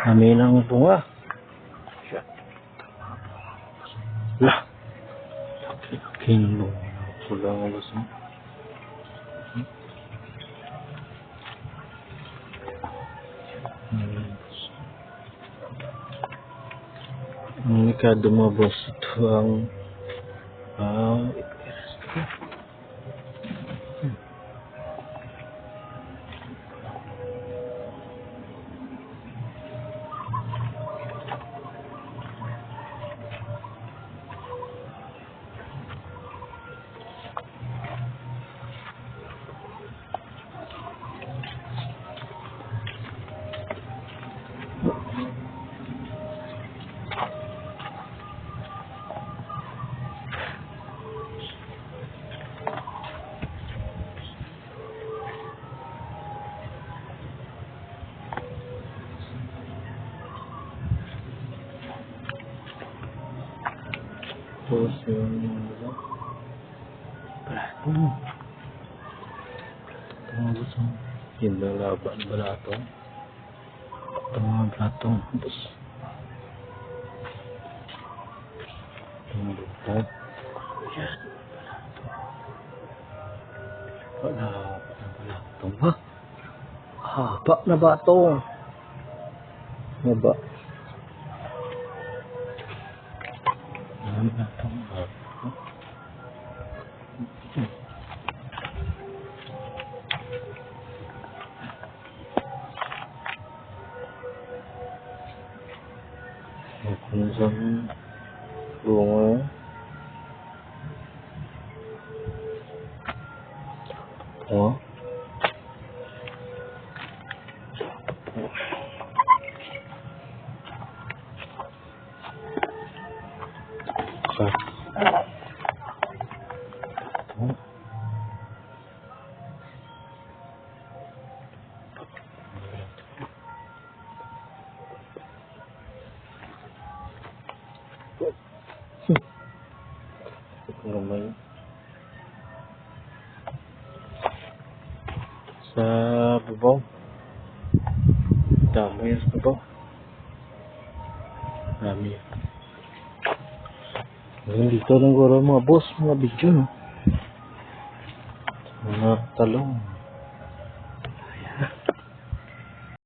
Kami ng bunga. Lah. Laking bunga. Pulang alas mo. Ini kada mabos ito ang terus yung platong. Yung lalaban balatong. Mga platong. Tapos yung lutag. Yan. Balatong. Ha? Haba na batong. Haba. Balatong. Isang bunga. Oh. Ramai sa babaw, dami sa babaw, dami. Dito lang guro mga boss, mga video, no? Mga talong.